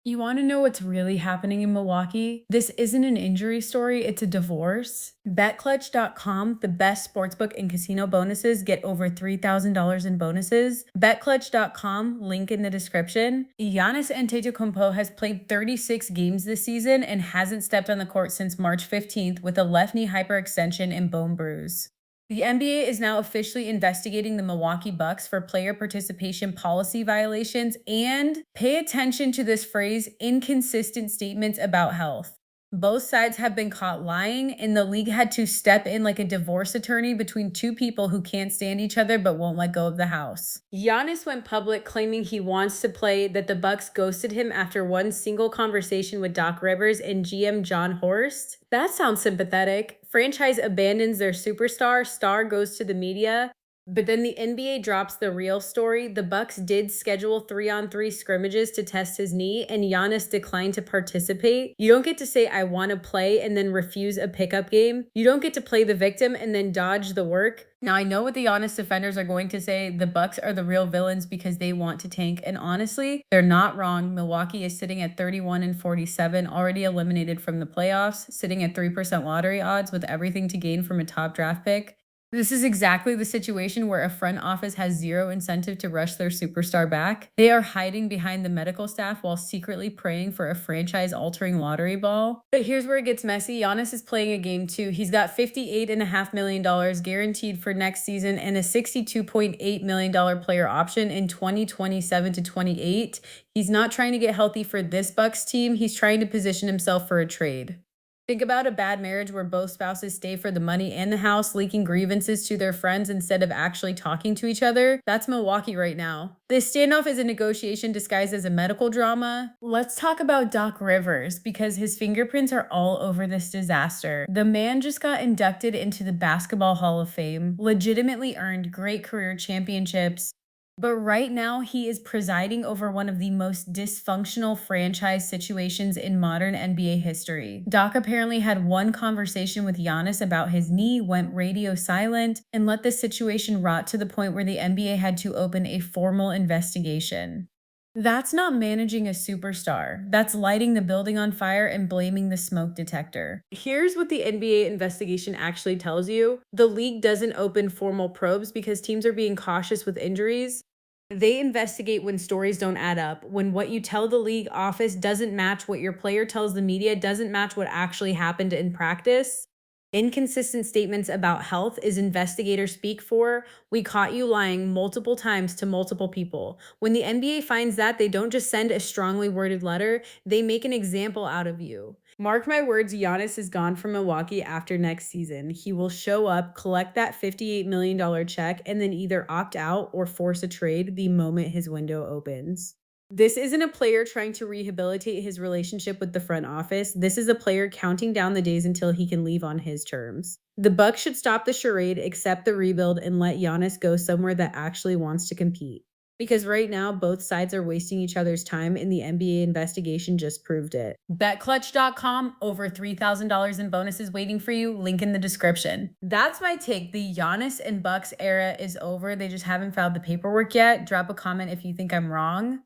You want to know what's really happening in Milwaukee? This isn't an injury story, it's a divorce. BetClutch.com, the best sportsbook and casino bonuses, get over $3,000 in bonuses. BetClutch.com, link in the description. Giannis Antetokounmpo has played 36 games this season and hasn't stepped on the court since March 15th with a left knee hyperextension and bone bruise. The NBA is now officially investigating the Milwaukee Bucks for player participation policy violations, and pay attention to this phrase, inconsistent statements about health. Both sides have been caught lying, and the league had to step in like a divorce attorney between two people who can't stand each other but won't let go of the house. Giannis went public claiming he wants to play, that the Bucks ghosted him after one single conversation with Doc Rivers and GM John Horst. That sounds sympathetic. Franchise abandons their superstar, star goes to the media. But then the NBA drops the real story. The Bucks did schedule 3-on-3 scrimmages to test his knee, and Giannis declined to participate. You don't get to say, I want to play, and then refuse a pickup game. You don't get to play the victim and then dodge the work. Now, I know what the honest defenders are going to say. The Bucks are the real villains because they want to tank. And honestly, they're not wrong. Milwaukee is sitting at 31-47, already eliminated from the playoffs, sitting at 3% lottery odds with everything to gain from a top draft pick. This is exactly the situation where a front office has zero incentive to rush their superstar back. They are hiding behind the medical staff while secretly praying for a franchise-altering lottery ball. But here's where it gets messy. Giannis is playing a game too. He's got $58.5 million guaranteed for next season and a $62.8 million player option in 2027 to 28. He's not trying to get healthy for this Bucks team. He's trying to position himself for a trade. Think about a bad marriage where both spouses stay for the money and the house, leaking grievances to their friends instead of actually talking to each other. That's Milwaukee right now. This standoff is a negotiation disguised as a medical drama. Let's talk about Doc Rivers because his fingerprints are all over this disaster. The man just got inducted into the Basketball Hall of Fame, legitimately earned great career championships. But right now, he is presiding over one of the most dysfunctional franchise situations in modern NBA history. Doc apparently had one conversation with Giannis about his knee, went radio silent, and let the situation rot to the point where the NBA had to open a formal investigation. That's not managing a superstar. That's lighting the building on fire and blaming the smoke detector. Here's what the NBA investigation actually tells you. The league doesn't open formal probes because teams are being cautious with injuries. They investigate when stories don't add up, when what you tell the league office doesn't match what your player tells the media, doesn't match what actually happened in practice. Inconsistent statements about health is investigator speak for, we caught you lying multiple times to multiple people. When the NBA finds that, they don't just send a strongly worded letter, they make an example out of you. Mark my words, Giannis is gone from Milwaukee after next season. He will show up, collect that $58 million check, and then either opt out or force a trade the moment his window opens. This isn't a player trying to rehabilitate his relationship with the front office. This is a player counting down the days until he can leave on his terms. The Bucks should stop the charade, accept the rebuild, and let Giannis go somewhere that actually wants to compete. Because right now, both sides are wasting each other's time, and the NBA investigation just proved it. BetClutch.com, over $3,000 in bonuses waiting for you. Link in the description. That's my take. The Giannis and Bucks era is over. They just haven't filed the paperwork yet. Drop a comment if you think I'm wrong.